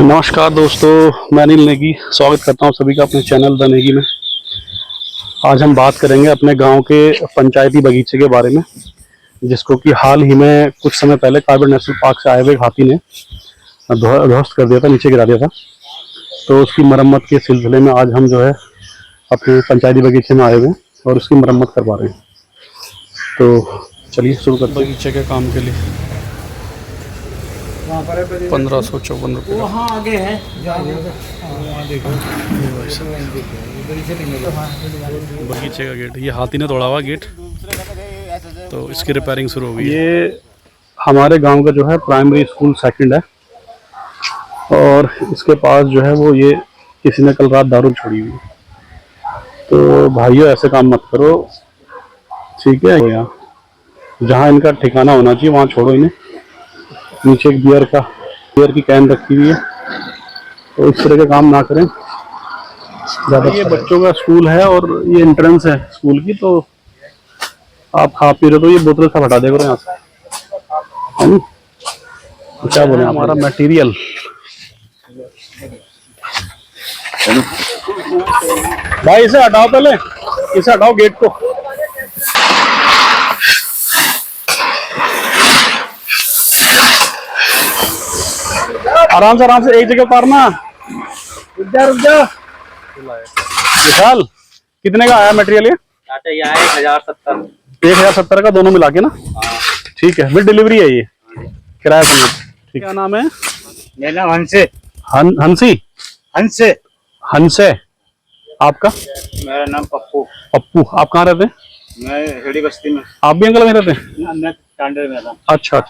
नमस्कार दोस्तों, मैं अनिल नेगी स्वागत करता हूं सभी का अपने चैनल द नेगी में। आज हम बात करेंगे अपने गांव के पंचायती बगीचे के बारे में, जिसको कि हाल ही में कुछ समय पहले कार्बन नेशनल पार्क से आए हुए हाथी ने ध्वस्त कर दिया था, नीचे गिरा दिया था। तो उसकी मरम्मत के सिलसिले में आज हम जो है अपने पंचायती बगीचे में आए हुए हैं और उसकी मरम्मत करवा रहे हैं। तो चलिए शुरू करते हैं। बगीचे के काम के लिए 1554 रुपये। वहाँ आगे है, बगीचे का गेट, ये हाथी ने तोड़ा हुआ गेट, तो इसकी रिपेयरिंग शुरू हो गई। ये हमारे गांव का जो है प्राइमरी स्कूल सेकंड है और इसके पास जो है वो ये किसी ने कल रात दारू छोड़ी हुई। तो भाइयों ऐसे काम मत करो, ठीक है? जहाँ इनका ठिकाना होना चाहिए वहाँ छोड़ो इन्हें। नीचे एक बियर की कैन रखी हुई है, तो इस तरह के काम ना करें ज़्यादा। ये बच्चों का स्कूल है और ये एंट्रेंस है स्कूल की, तो आप खा पी रहे हो तो ये बोतल सब हटा देगा यहाँ से, है नी? तो क्या बोले, हमारा मटेरियल भाई इसे हटाओ, पहले इसे हटाओ गेट को। आराम से एक जगह उतारना। रुक जा। विशाल, कितने का आया मटेरियल ये? 1070 का दोनों मिला के ना? ठीक है, विद डिलीवरी है ये, किराया समेत। क्या नाम है? मेरा नाम हंसे। हंसे। आपका? मेरा नाम पप्पू। आप कहाँ रहते हैं? मैं हेड़ी बस्ती में। आप भी अंकल में रहते हैं? मैं टांडे में था। अच्छा।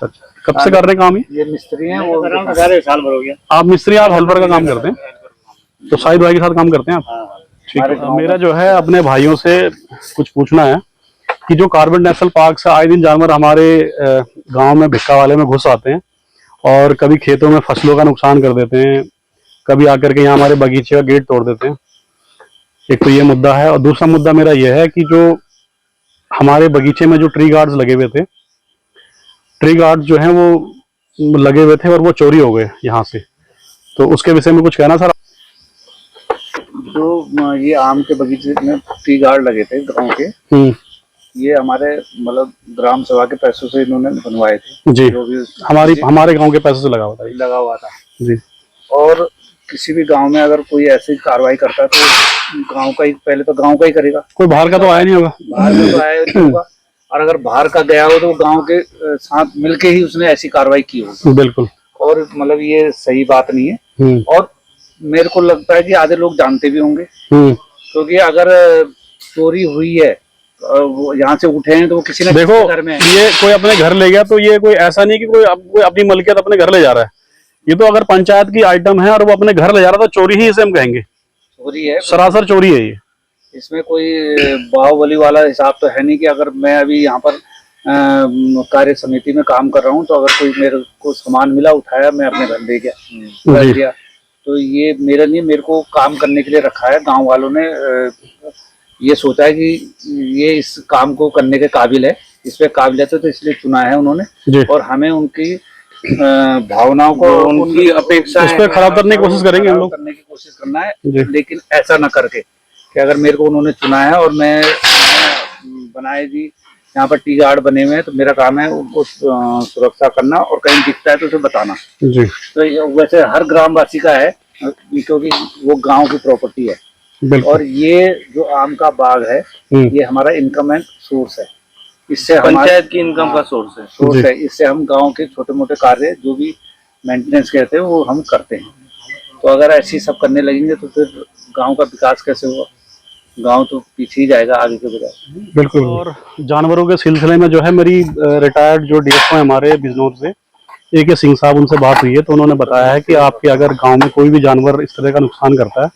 कब से कर रहे हैं काम ये मिस्त्री हैं, वो 10 साल भर हो गया। आप मिस्त्री, आप हेल्पर का काम करते हैं, तो शाहिद भाई के साथ काम करते हैं आप? ठीक है। मेरा जो है अपने भाइयों से कुछ पूछना है कि जो कार्बन नेशनल पार्क से आए दिन जानवर हमारे गांव में भिक्का वाले में घुस आते हैं और कभी खेतों में फसलों का नुकसान कर देते हैं, कभी आकर के यहाँ हमारे बगीचे का गेट तोड़ देते हैं। एक तो ये मुद्दा है, और दूसरा मुद्दा मेरा ये है कि जो हमारे बगीचे में जो ट्री गार्ड्स लगे हुए थे, ट्री गार्ड जो हैं वो लगे हुए थे और वो चोरी हो गए यहाँ से, तो उसके विषय में कुछ कहना सर? जो ये आम के बगीचे में ट्री गार्ड लगे थे गांव के, ये हमारे मतलब ग्राम सभा के पैसों से इन्होंने बनवाए थे जी। जो भी हमारे गांव के पैसों से लगा हुआ था जी। और किसी भी गांव में अगर कोई ऐसी कार्रवाई करता है तो गांव का ही, पहले तो गांव का ही करेगा, कोई बाहर का तो आया नहीं होगा। बाहर का तो आया नहीं होगा, और अगर बाहर का गया हो तो गांव के साथ मिलके ही उसने ऐसी कार्रवाई की होगी। बिल्कुल। और मतलब ये सही बात नहीं है, और मेरे को लगता है कि आधे लोग जानते भी होंगे, क्योंकि अगर चोरी हुई है यहाँ से उठे हैं तो वो किसी ने देखो घर में ये कोई अपने घर ले गया, तो ये कोई ऐसा नहीं कि कोई अपनी मलकियत अपने घर ले जा रहा है। ये तो अगर पंचायत की आइटम है और वो अपने घर ले जा रहा है तो चोरी ही इसे हम कहेंगे। चोरी है, सरासर चोरी है ये। इसमें कोई बाहुबली वाला हिसाब तो है नहीं कि अगर मैं अभी यहाँ पर कार्य समिति में काम कर रहा हूँ तो अगर कोई मेरे को सामान मिला, उठाया, मैं अपने घर ले गया, तो ये मेरा नहीं, मेरे को काम करने के लिए रखा है। गांव वालों ने ये सोचा है कि ये इस काम को करने के काबिल है, इस पे काबिलियत है, तो इसलिए चुना है उन्होंने, और हमें उनकी भावनाओं को, उनकी अपेक्षा उस पर खराब करने की कोशिश करेंगे हम लोग, करने की कोशिश करना है, लेकिन ऐसा ना करके कि अगर मेरे को उन्होंने चुना है और मैं बनाए जी यहाँ पर टी गार्ड बने हुए हैं, तो मेरा काम है उनको सुरक्षा करना और कहीं दिखता है तो उसे बताना जी। तो वैसे हर ग्रामवासी का है, क्योंकि वो गांव की प्रॉपर्टी है, और ये जो आम का बाग है ये हमारा इनकम एंड सोर्स है, इससे पंचायत की इनकम का सोर्स है। इससे हम गांव के छोटे मोटे कार्य जो भी मेंटेनेंस कहते हैं वो हम करते हैं। तो अगर ऐसे सब करने लगेंगे तो फिर गांव का विकास कैसे होगा? गांव तो पीछे ही जाएगा आगे के बजाय। बिल्कुल। और जानवरों के सिलसिले में जो है मेरी रिटायर्ड जो डीएफओ है हमारे बिजनौर से, एक सिंह साहब, उनसे बात हुई है, तो उन्होंने बताया है कि आपके अगर गांव में कोई भी जानवर इस तरह का नुकसान करता है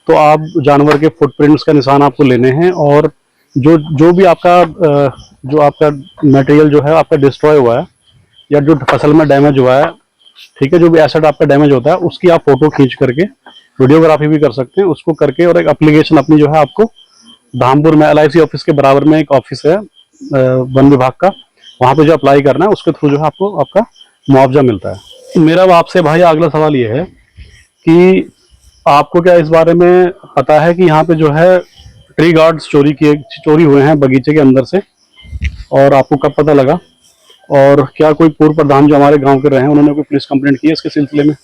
तो आप जानवर के फुटप्रिंट्स का निशान आपको लेने हैं, और जो भी आपका जो आपका मटेरियल जो है आपका डिस्ट्रॉय हुआ है या जो फसल में डैमेज हुआ है, ठीक है, जो भी एसेट आपका डैमेज होता है उसकी आप फोटो खींच करके वीडियोग्राफी भी कर सकते हैं, उसको करके, और एक एप्लीकेशन अपनी जो है आपको धामपुर में LIC ऑफिस के बराबर में एक ऑफिस है वन विभाग का, वहाँ पे जो अप्लाई करना है उसके थ्रू जो है आपको आपका मुआवजा मिलता है। मेरा आपसे भाई अगला सवाल ये है कि आपको क्या इस बारे में पता है कि यहाँ पे जो है ट्री गार्ड्स चोरी हुए हैं बगीचे के अंदर से, और आपको कब पता लगा? और क्या कोई पूर्व प्रधान जो हमारे गांव के रहे हैं उन्होंने कोई पुलिस कंप्लेंट की है इसके सिलसिले में?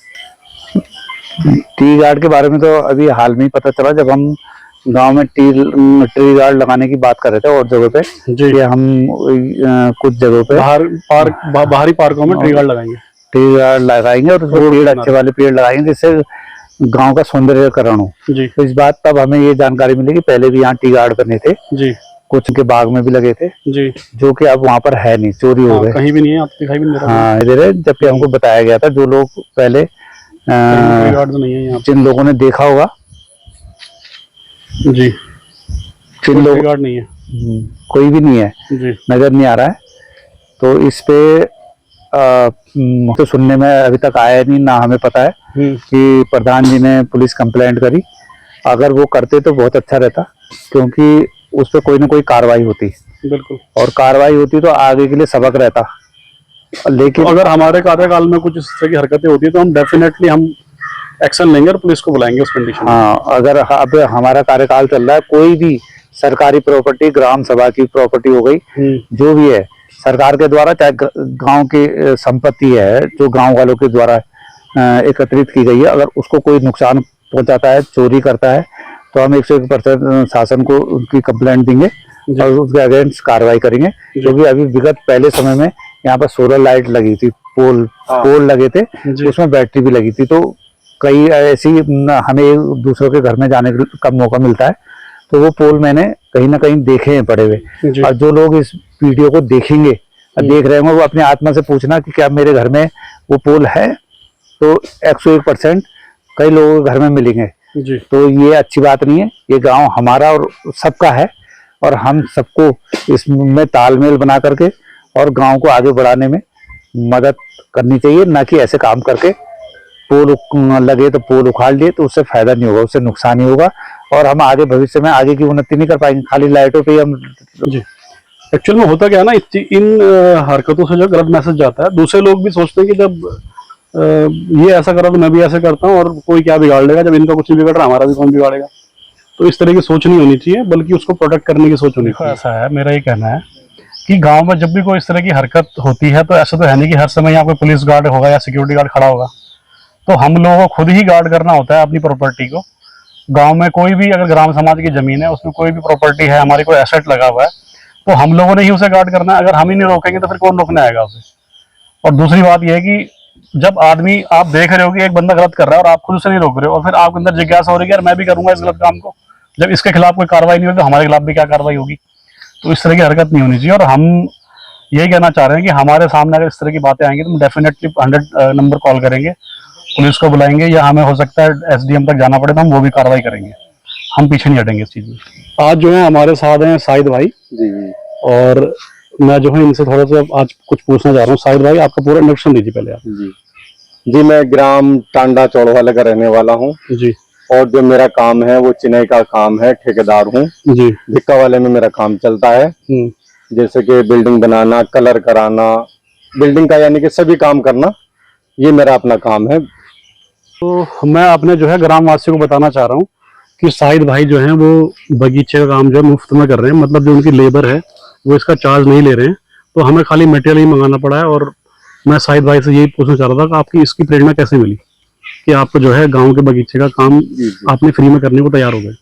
टी गार्ड के बारे में तो अभी हाल में ही पता चला, जब हम गांव में ट्री गार्ड लगाने की बात कर रहे थे और जगह पे जी, कि हम कुछ जगहों पे बाहरी पार्कों में ट्री गार्ड लगाएंगे। ट्री गार्ड लगाएंगे और उसमें पेड़, अच्छे वाले पेड़ लगाएंगे जिससे गांव का सौंदर्यकरण हो। जी तो इस बात तब हमें ये जानकारी मिली कि पहले भी यहाँ टी गार्ड बने थे जी कुछ के बाग में भी लगे थे जी, जो कि अब वहाँ पर है नहीं, चोरी हो गए। कहीं भी नहीं है, आपको दिखाई भी नहीं दे रहा? हाँ इधर है, जबकि हमको बताया गया था जो लोग पहले ट्री गार्ड नहीं है यहाँ जिन लोगों ने देखा होगा जी, जिन लोग गार्ड नहीं है, कोई भी नहीं है जी नजर नहीं आ रहा है। तो इस पे तो सुनने में अभी तक आया नहीं, ना हमें पता है कि प्रधान जी ने पुलिस कंप्लेंट करी। अगर वो करते तो बहुत अच्छा रहता, क्योंकि उस पर कोई ना कोई कार्रवाई होती, बिल्कुल, और कार्रवाई होती तो आगे के लिए सबक रहता। लेकिन तो अगर हमारे कार्यकाल में कुछ इस तरह की हरकतें होती है तो हम डेफिनेटली हम एक्शन लेंगे और पुलिस को बुलाएंगे उस कंडीशन में। हाँ, अगर अब हमारा कार्यकाल चल रहा है, कोई भी सरकारी प्रॉपर्टी, ग्राम सभा की प्रॉपर्टी हो गई, जो भी है सरकार के द्वारा, चाहे गांव की संपत्ति है जो गांव वालों के द्वारा एकत्रित की गई है, अगर उसको कोई नुकसान पहुंचाता है, चोरी करता है, तो हम 101% शासन को उनकी कंप्लेंट देंगे और उसके अगेंस्ट कार्रवाई करेंगे। क्योंकि अभी विगत पहले समय में यहाँ पर सोलर लाइट लगी थी, पोल लगे थे, उसमें बैटरी भी लगी थी, तो कई ऐसी हमें एक दूसरों के घर में जाने का मौका मिलता है, तो वो पोल मैंने कहीं ना कहीं देखे हैं पड़े हुए। और जो लोग इस वीडियो को देखेंगे, देख रहे होंगे, वो अपने आत्मा से पूछना कि क्या मेरे घर में वो पोल है, तो 101% कई लोगों के घर में मिलेंगे। तो ये अच्छी बात नहीं है। ये गांव हमारा और सबका है, और हम सबको इसमें तालमेल बना करके और गांव को आगे बढ़ाने में मदद करनी चाहिए, ना कि ऐसे काम करके पोल लगे तो पोल उखाड़ लिए तो उससे फायदा नहीं होगा, उससे नुकसान ही होगा, और हम आगे भविष्य में आगे की उन्नति नहीं कर पाएंगे। खाली लाइटों पे ही हम जी, एक्चुअल में होता क्या है ना, इन हरकतों से जो गलत मैसेज जाता है, दूसरे लोग भी सोचते हैं कि जब ये ऐसा करा तो मैं भी ऐसा करता हूँ और कोई क्या बिगाड़ लेगा, जब इनका कुछ नहीं बिगड़ रहा हमारा भी कौन बिगाड़ेगा। तो इस तरह की सोच नहीं होनी चाहिए, बल्कि उसको प्रोटेक्ट करने की सोच होनी चाहिए। ऐसा है, मेरा ये कहना है कि गांव में जब भी कोई इस तरह की हरकत होती है तो ऐसा तो है नहीं कि हर समय यहाँ कोई पुलिस गार्ड होगा या सिक्योरिटी गार्ड खड़ा होगा, तो हम लोगों को खुद ही गार्ड करना होता है अपनी प्रॉपर्टी को। गांव में कोई भी अगर ग्राम समाज की जमीन है, उसमें कोई भी प्रॉपर्टी है, हमारी कोई एसेट लगा हुआ है, तो हम लोगों ने ही उसे गार्ड करना है। अगर हम ही नहीं रोकेंगे तो फिर कौन रोकने आएगा उसे? और दूसरी बात यह है कि जब आदमी, आप देख रहे हो कि एक बंदा गलत कर रहा है और आप खुद उसे नहीं रोक रहे हो, और फिर आपके अंदर जिज्ञासा हो रही है यार मैं भी करूंगा इस गलत काम को, जब इसके खिलाफ कोई कार्रवाई नहीं होगी तो हमारे खिलाफ भी क्या कार्रवाई होगी? तो इस तरह की हरकत नहीं होनी चाहिए। और हम यही कहना चाह रहे हैं कि हमारे सामने अगर इस तरह की बातें आएंगी तो हम डेफिनेटली 100 नंबर कॉल करेंगे, पुलिस को बुलाएंगे, या हमें हो सकता है SDM तक जाना पड़े तो हम वो भी कार्रवाई करेंगे। हम पीछे नहीं हटेंगे इस चीज में। आज जो है हमारे साथ हैं शाहिद भाई जी, और मैं जो है इनसे थोड़ा सा आज कुछ पूछना चाह रहा हूँ। शाहिद भाई, आपका पूरा इंट्रोडक्शन दीजिए पहले आप। जी, मैं ग्राम टांडा चौड़वाले का रहने वाला हूँ जी, और जो मेरा काम है वो चिनाई का काम है, ठेकेदार हूँ जी, भिक्का वाले में मेरा काम चलता है। जैसे कि बिल्डिंग बनाना, कलर कराना, बिल्डिंग का यानी कि सभी काम करना, ये मेरा अपना काम है। तो मैं अपने जो है ग्रामवासियों को बताना चाह रहा हूँ कि शाहिद भाई जो है वो बगीचे का काम जो है मुफ्त में कर रहे हैं, मतलब जो उनकी लेबर है वो इसका चार्ज नहीं ले रहे हैं, तो हमें खाली मटेरियल ही मंगाना पड़ा है। और मैं शाहिद भाई से यही पूछना चाह रहा था कि आपकी इसकी प्रेरणा कैसे मिली कि आपको जो है गांव के बगीचे का काम आपने फ्री में करने को तैयार हो गए?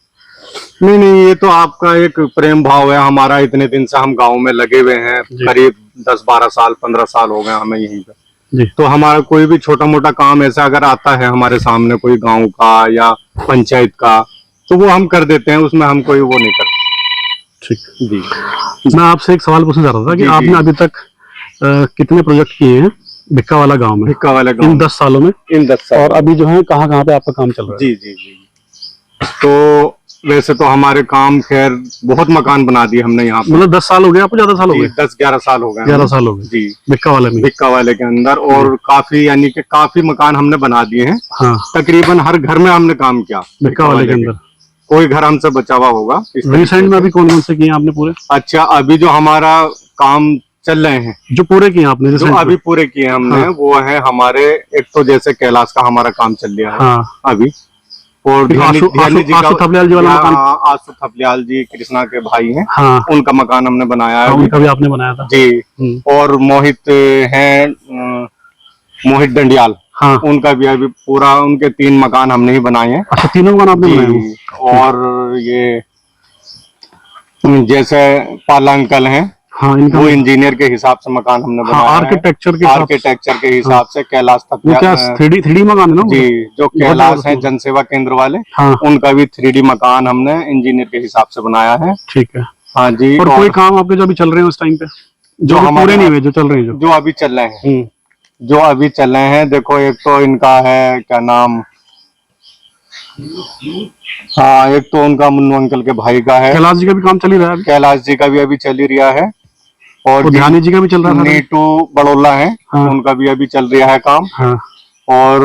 नहीं, ये तो आपका एक प्रेम भाव है हमारा। इतने दिन से हम गांव में लगे हुए हैं, करीब 10-12 साल 15 साल हो गए हमें यहीं पे। तो हमारा कोई भी छोटा मोटा काम ऐसा अगर आता है हमारे सामने, कोई गांव का या पंचायत का, तो वो हम कर देते हैं, उसमें हम कोई वो नहीं करते। ठीक जी। मैं आपसे एक सवाल पूछना चाह रहा था कि आपने अभी तक कितने प्रोजेक्ट किए हैं भिक्का वाला गांव में? भिक्का वाला गांव इन 10 सालों में? इन 10 साल। और अभी जो है कहाँ पे आपका काम चल रहा है? जी। तो वैसे तो हमारे काम, खैर बहुत मकान बना दिए हमने यहाँ पे। मतलब 10 साल हो गए आपको? ज्यादा साल हो गए? 10-11 साल हो गए। 11 साल हो गए जी, भिक्का वाले में, भिक्का वाले के अंदर। और काफी यानी कि काफी मकान हमने बना दिए हैं। हाँ, तकरीबन हर घर में हमने काम किया भिक्का वाले के अंदर। कोई घर हमसे बचा हुआ होगा। रिसेंट में अभी कौन कौन से किए आपने पूरे? अच्छा, अभी जो हमारा काम चल रहे हैं। जो पूरे किए आपने? जो अभी पूरे किए हमने, हाँ। वो है हमारे, एक तो जैसे कैलाश का हमारा काम चल रहा है। हाँ। अभी, और आशु थपलियाल जी वाला मकान, आशु थपलियाल जी कृष्णा के भाई हैं। हाँ। उनका मकान हमने बनाया है। उनका भी आपने बनाया था जी। और मोहित हैं, मोहित डंडियाल, हाँ, उनका भी अभी पूरा, उनके 3 मकान हमने ही बनाए हैं। अच्छा, 3 मकान आपने बनाए? और ये जैसे पाला अंकल हैं, हाँ, इनका वो इंजीनियर के हिसाब से मकान हमने बनाया है। आर्किटेक्चर के हिसाब से कैलाश तक। वो क्या 3D मकान है ना? जी, जो कैलाश है जनसेवा केंद्र वाले, हाँ, उनका भी 3D मकान हमने इंजीनियर के हिसाब से बनाया है। ठीक है। हाँ जी। और कोई काम आपके जो अभी चल रहे हैं उस टाइम पे, जो पूरे नहीं हुए, जो चल रहे हैं, जो अभी चल रहे हैं, जो अभी चल रहे हैं, देखो एक तो इनका है क्या नाम, हाँ, एक तो उनका मुन्नू अंकल के भाई का है। कैलाश जी का भी काम चल ही रहा है? कैलाश जी का भी अभी चल ही रहा है। और ध्यानी जी का भी चल रहा है। नीटू बड़ोला है, हाँ, उनका भी अभी चल रहा है काम। हाँ। और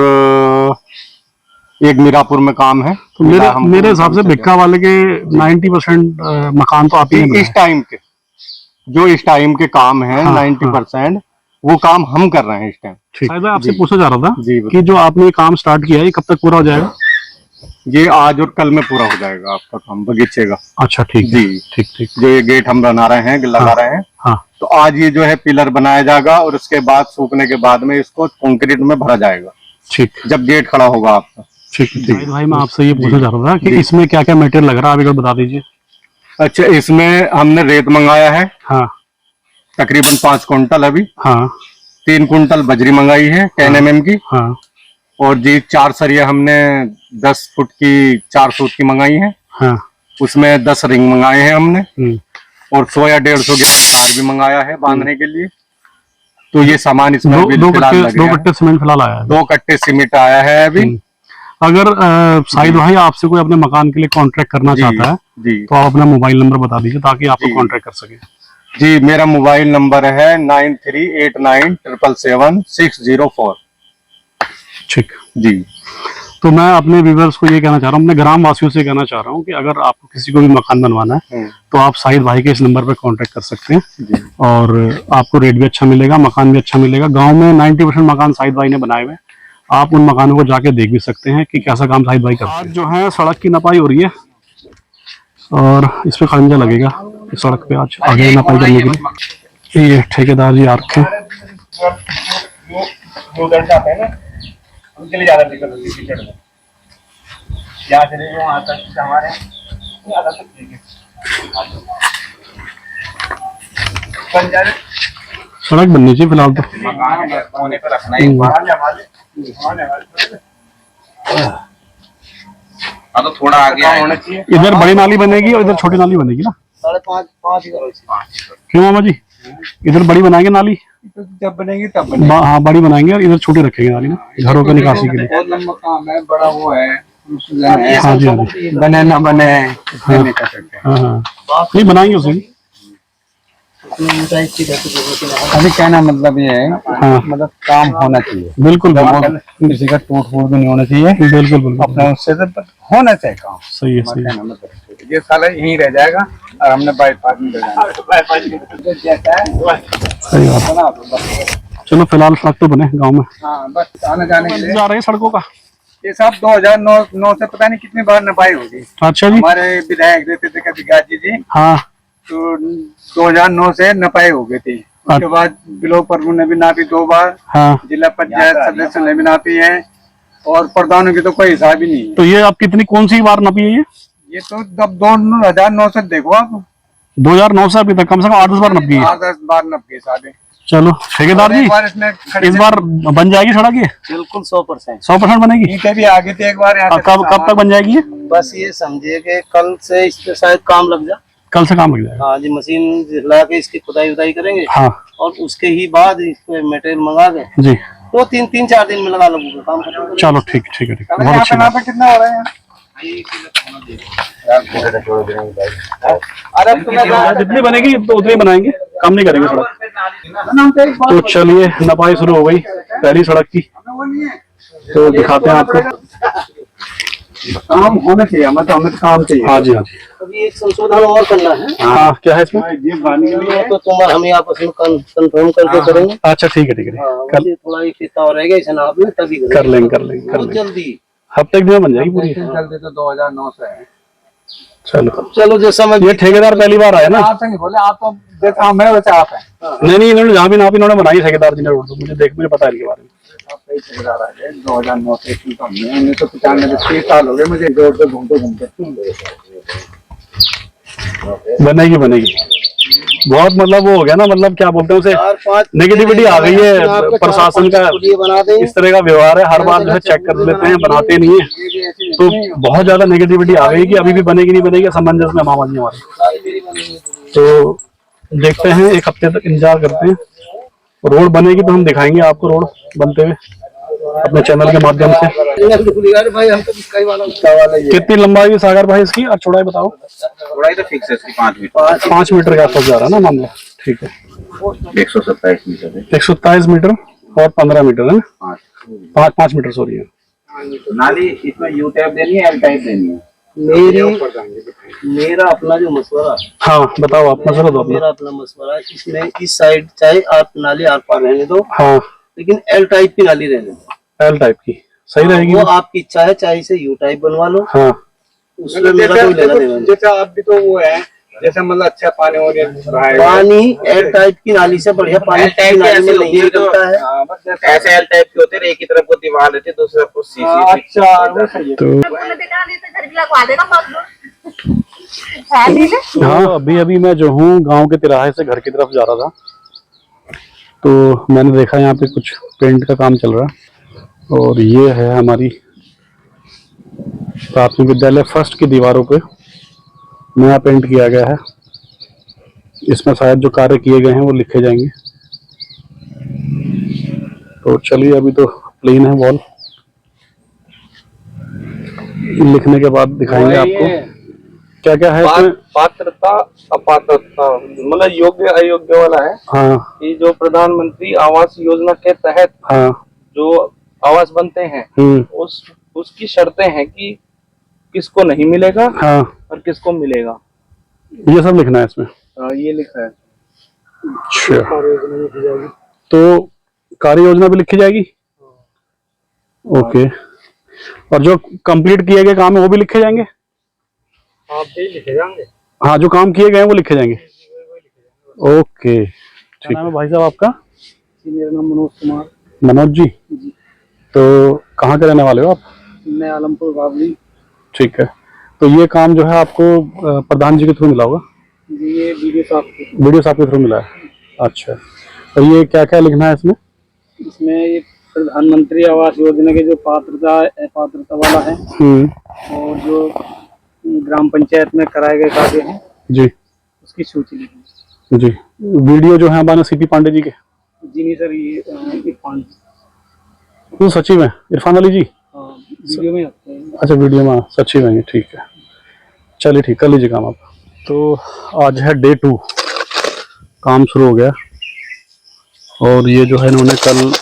एक मीरापुर में काम है। तो मेरे हिसाब से भिक्का वाले के 90% मकान तो आप ही इस टाइम के, जो इस टाइम के काम है, हाँ, 90% वो काम हम कर रहे हैं इस टाइम। शायद आपसे पूछा जा रहा था कि जो आपने काम स्टार्ट किया है, ये कब तक पूरा हो जाएगा? ये आज और कल में पूरा हो जाएगा आपका काम बगीचे का। अच्छा, ठीक जी, ठीक। जो ये गेट हम बना रहे हैं, लगा रहे हैं, हाँ, तो आज ये जो है पिलर बनाया जाएगा, और उसके बाद सूखने के बाद में इसको कंक्रीट में भरा जाएगा। ठीक, जब गेट खड़ा होगा आपका। ठीक भाई, मैं आपसे ये पूछना चाह रहा था कि इसमें क्या क्या मटेरियल लग रहा है, अभी बता दीजिए। अच्छा, इसमें हमने रेत मंगाया है, हाँ, तकरीबन 5 क्विंटल अभी। हाँ। 3 क्विंटल बजरी मंगाई है 10 mm की। हाँ। और जी 4 सरिया हमने 10 फुट की 4 सूत की मंगाई है। हाँ। उसमें 10 रिंग मंगाए हैं हमने। और 100 या 150 ग्राम तार भी मंगाया है बांधने के लिए। तो ये सामान इसमें 2 कट्टे सीमेंट फिलहाल आया है। 2 कट्टे सीमेंट आया है अभी। अगर साहिद भाई आपसे कोई अपने मकान के लिए कॉन्ट्रैक्ट करना चाहता है जी, तो आप अपना मोबाइल नंबर बता दीजिए ताकि आपको कॉन्ट्रैक्ट कर सके। जी, मेरा मोबाइल नंबर है 9389777604। ठीक जी। तो मैं अपने व्यूअर्स को ये कहना चाह रहा हूँ, अपने ग्राम वासियों से कहना चाह रहा हूँ कि अगर आपको किसी को भी मकान बनवाना है तो आप साहिद भाई के इस नंबर पर कांटेक्ट कर सकते हैं और आपको रेट भी अच्छा मिलेगा, मकान भी अच्छा मिलेगा। गांव में 90% मकान साहिद भाई ने बनाए हुए, आप उन मकानों को जाके देख भी सकते हैं कि कैसा काम साहिद भाई करते हैं। आज जो है सड़क की नपाई हो रही है और इस पे खंजा लगेगा इस सड़क पे आज आगे नपाई करने के लिए। ये ठेकेदार जी आ रखे हैं। उनके लिए ज्यादा दिक्कत होती है कीचड़ में, यहाँ से नहीं वहाँ तक हमारे यहाँ तक ठीक है। सड़क बननी चाहिए फिलहाल तो। मकान होने पर रखना ही तो थोड़ा आगे होना चाहिए। इधर बड़ी नाली बनेगी और इधर छोटी नाली बनेगी ना? 5.5 क्यों मामा जी, इधर बड़ी बनाएंगे नाली? तो जब बनेगी तब बनेगी। हाँ, बड़ी बनाएंगे और इधर छोटी रखेंगे नाली ना, घरों के निकासी के लिए। बहुत लंबा काम है, बड़ा वो है। हाँ जी, हाँ जी, बने ना बने हाँ नहीं बनाएंगे उसे भी। अभी कहना मतलब ये है, हाँ, मतलब काम होना चाहिए। बिल्कुल, किसी का टूट फूट भी नहीं होना चाहिए। बिल्कुल, अपने उससे होना चाहिए काम। सही है, सही है। ये साला यहीं रह जाएगा और हमने बाईपास में सही बात। चलो फिलहाल सड़क तो बने गांव में। हाँ, बस आने जाने के लिए जा रहे हैं सड़कों का। ये सब 2009 से पता नहीं कितनी बार नपाई होगी। अच्छा जी। हमारे विधायक देते थे कभी गाजी जी। हाँ। तो 2009 से नपाई हो गई थी। उसके बाद ब्लॉक प्रमुख ने भी नापी 2 बार। हाँ। जिला पंचायत सदस्य ने भी नापी है और प्रधानों की तो कोई हिसाब ही नहीं। तो ये आप कितनी कौन सी बार नपी है ये तो जब 2009 से देखो आप, 2009 से अभी तक कम से कम 8-10 बार नपी है। 8-10 बार नपी साढ़े। चलो ठेकेदार जी, इस बार बन जाएगी सड़क? ये बिल्कुल 100% 100% बनेगी। भी आगे थी एक बार। कब तक बन जाएगी ये? बस ये समझिए कि कल से इस पे शायद काम लग जाए। कल से काम लग जाएगा? हाँ जी, मशीन ला के इसकी खुदाई उदाई करेंगे। हाँ। और उसके ही बाद इस पे मटेरियल मंगा के जी, तो 3-4 दिन में लगा लोगे काम खत्म। चलो ठीक है, बहुत अच्छी बात। कितना हो रहा है? अरे जितनी बनेगी तो उतनी बनाएंगे, कम नहीं करेंगे सड़क। तो चलिए नपाई शुरू हो गई पहली सड़क की, तो दिखाते हैं आपको। काम होना चाहिए, हमें तो काम चाहिए। हाँ जी, हाँ जी। अभी एक संशोधन और करना है, हाँ, क्या है इसमें? ये बानी तो तुम्हारा हम आपस में कंफर्म करके करेंगे। अच्छा ठीक है, ठीक है, हाँ, कल मुझे थोड़ा एक हिस्सा और रहेगा, इसे नाप में तभी कर लेंगे, कर लेंगे, कर बहुत लेंगे। जल्दी। हफ्ते एक दिन में बन जाएगी पूरी। चलते तो 2009 से है। चलो, चलो जैसा मैं ये ठेकेदार पहली बार आया ना? आपसे नहीं बोले, आप तो जैसा मैं वैसे आप हैं। नहीं नहीं, इन्होंने जहाँ भी नापी इन्होंने बनाई ठेकेदार जी ने रोड, तो मुझे पता है इनके बारे में। आप सही ठेकेदार आ गए 2009 से। 1995 से 6 साल हो गए मुझे रोड पे घूमते। बनेगी बनेगी। बहुत मतलब वो हो गया ना, मतलब क्या बोलते हैं उसे, 4-5 नेगेटिविटी आ गई है आपको प्रशासन का। 4-5 ये बना दें। इस तरह का व्यवहार है, हर बार जो है चेक कर लेते हैं, बनाते नहीं है। तो बहुत ज्यादा नेगेटिविटी आ गई कि अभी भी बनेगी नहीं बनेगी, असमंजस में मामा जी हमारे। तो देखते हैं, एक हफ्ते तक इंतजार करते हैं। रोड बनेगी तो हम दिखाएंगे आपको रोड बनते हुए अपने चैनल के माध्यम से। भाई हम तो कई वाला कितनी लंबाई है सागर भाई इसकी, और चौड़ाई बताओ? थोड़ा तो फिक्स है इसकी 5 मीटर। 5 मीटर के आसपास जा रहा है ना मामला? ठीक है। 127 मीटर है। 127 मीटर और 15 मीटर है ना? 5 5 मीटर सॉरी है। नाली इसमें यू टाइप देनी है, एल टाइप देनी है? मेरा अपना जो मशवरा है, हाँ बताओ, आप मसला दो अपना। मेरा अपना मशवरा है, इसमें इस साइड चाहे आप नाली आर पार रहने दो, हाँ, लेकिन एल टाइप की नाली रहने दो। एल टाइप की सही रहेगी। वो आपकी इच्छा है, चाहे इसे यू टाइप बनवा लो, हाँ, उसमें मेरा कोई लेना देना नहीं। जैसा आप भी तो वो है, जैसे मतलब अच्छा पानी होने पानी एल टाइप की नाली से बढ़िया पानी की नाली में नहीं निकलता है। ऐसे एल टाइप के होते हैं, एक ही तरफ को दीवार रहती है, दूसरी तरफ को सीसी। अच्छा वो सही है। तो हाँ, अभी मैं जो हूँ गांव के तिराहे से घर की तरफ जा रहा था, तो मैंने देखा यहाँ पे कुछ पेंट का काम चल रहा है। और ये है हमारी प्राथमिक विद्यालय फर्स्ट की दीवारों पे नया पेंट किया गया है। इसमें शायद जो कार्य किए गए हैं वो लिखे जाएंगे। तो चलिए, अभी तो प्लेन है वॉल, लिखने के बाद दिखाएंगे आपको क्या क्या है इसमें। पात्रता अपात्रता मतलब योग्य अयोग्य वाला है। हाँ ये जो प्रधानमंत्री आवास योजना के तहत हाँ, जो आवास बनते हैं उसकी शर्तें हैं कि किसको नहीं मिलेगा हाँ, और किसको मिलेगा, ये सब लिखना है इसमें। ये लिखा है। अच्छा, तो कार्य योजना भी लिखी जाएगी। ओके, और जो कंप्लीट किए गए काम है वो भी लिखे जाएंगे। आप भी लिखे जाएंगे। हाँ, जो काम किए गए हैं वो लिखे जाएंगे। ओके, ठीक है। भाई साहब आपका? मेरा नाम मनोज कुमार। मनोज जी, तो कहाँ के रहने वाले हो आप? मैं आलमपुर बावली। ठीक है, तो ये काम जो है आपको प्रधान जी के थ्रू मिला होगा? ये वीडियो साहब के थ्रू मिला है। अच्छा, तो ये क्या क्या लिखना है इसमें? इसमें ये प्रधानमंत्री आवास योजना के जो पात्रता अपात्रता वाला है, और जो ग्राम पंचायत में कराए गए कार्य हैं जी, उसकी सूची लिखी जी। वीडियो जो है हमारे सीपी पांडे जी के? जी नहीं सर, ये इरफान तो सचिव है इरफान अली जी? वीडियो में आते हैं। अच्छा, वीडियो में सचिव है, ठीक है। चलिए ठीक, कर लीजिए काम आप। तो आज है डे 2, काम शुरू हो गया। और ये जो है इन्होंने कल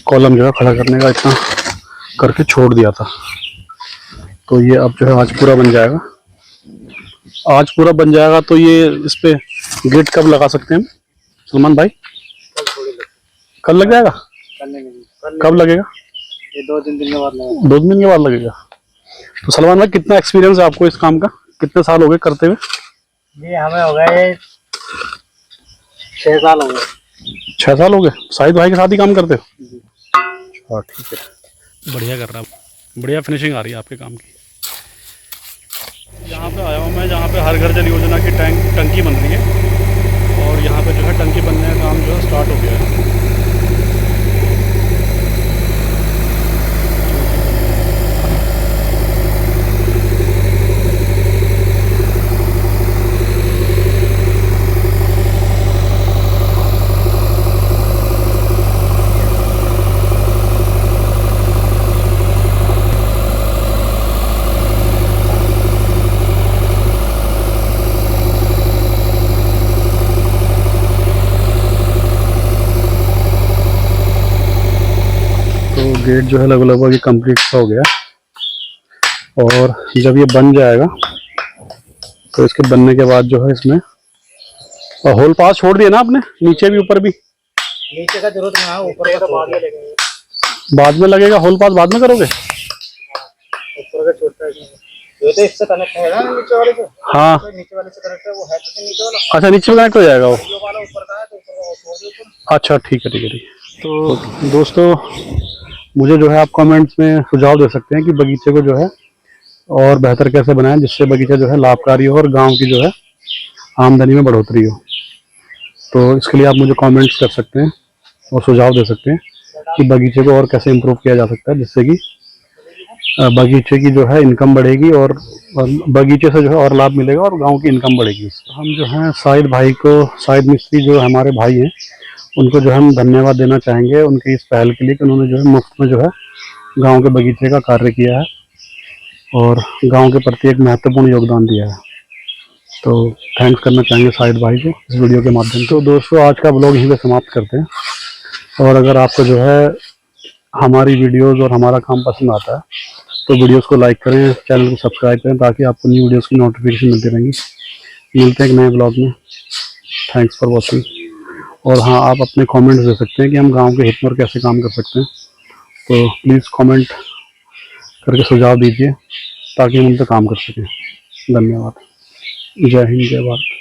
कॉलम जो है खड़ा करने का इतना करके छोड़ दिया था, तो ये अब जो है आज पूरा बन जाएगा। आज पूरा बन जाएगा तो ये इस पे गेट कब लगा सकते हैं हम सलमान भाई? कल लग जाएगा? कब लगेगा? ये 2-3 दिन के बाद लगेगा। 2 दिन के बाद लगेगा। तो सलमान भाई, कितना एक्सपीरियंस है आपको इस काम का? कितने साल हो गए करते हुए? ये हमें हो गए 6 साल हो गए। 6 साल हो गए? शाहिद भाई के साथ ही काम करते हो? हाँ ठीक है, बढ़िया कर रहा हूँ, बढ़िया फिनिशिंग आ रही है आपके काम की। यहाँ पे आया हूँ मैं जहाँ पे हर घर जल योजना की टंकी बन रही है, और यहाँ पे जो है टंकी बनने का काम जो है स्टार्ट हो गया है। गेट जो है लगभग ये कंप्लीट हो गया, और जब ये बन जाएगा तो इसके बनने के बाद जो है इसमें होल पास छोड़ दिया ना आपने, नीचे भी ऊपर भी? नीचे का जरूरत नहीं है, ऊपर का बाद में लगेगा। बाद में लगेगा, होल पास बाद में करोगे? ऊपर का छोटा है ये तो इससे कनेक्ट है ना नीचे वाले से। हाँ तो नीचे वाले से कनेक्ट है, वो है तो नीचे वाला। अच्छा, नीचे में कनेक्ट हो जाएगा वो? जो वाला ऊपर का है तो ऊपर का वो छोड़ दो ऊपर। अच्छा ठीक है ठीक है ठीक है। तो दोस्तों मुझे जो है आप कमेंट्स में सुझाव दे सकते हैं कि बगीचे को जो है और बेहतर कैसे बनाएं, जिससे बगीचा जो है लाभकारी हो और गांव की जो है आमदनी में बढ़ोतरी हो। तो इसके लिए आप मुझे कमेंट्स कर सकते हैं और सुझाव दे सकते हैं कि बगीचे को और कैसे इम्प्रूव किया जा सकता है, जिससे कि बगीचे की जो है इनकम बढ़ेगी और बगीचे से जो है और लाभ मिलेगा और गांव की इनकम बढ़ेगी। हम जो है शाहिद भाई को, शाहिद मिस्त्री जो हमारे भाई हैं, उनको जो है हम धन्यवाद देना चाहेंगे उनकी इस पहल के लिए कि उन्होंने जो है मुफ्त में जो है गांव के बगीचे का कार्य किया है और गांव के प्रति एक महत्वपूर्ण योगदान दिया है। तो थैंक्स करना चाहेंगे शाहिद भाई को इस वीडियो के माध्यम से। तो दोस्तों आज का ब्लॉग यहीं पे समाप्त करते हैं, और अगर आपको जो है हमारी वीडियोस और हमारा काम पसंद आता है तो वीडियोस को लाइक करें, चैनल को सब्सक्राइब करें, ताकि आपको न्यू वीडियोस की नोटिफिकेशन मिलती रहेंगी। मिलते हैं एक नए ब्लॉग में। Thanks for watching. और हाँ, आप अपने कमेंट्स दे सकते हैं कि हम गांव के हित में कैसे काम कर सकते हैं, तो प्लीज़ कमेंट करके सुझाव दीजिए ताकि हम उन पर काम कर सकें। धन्यवाद। जय हिंद, जय भारत।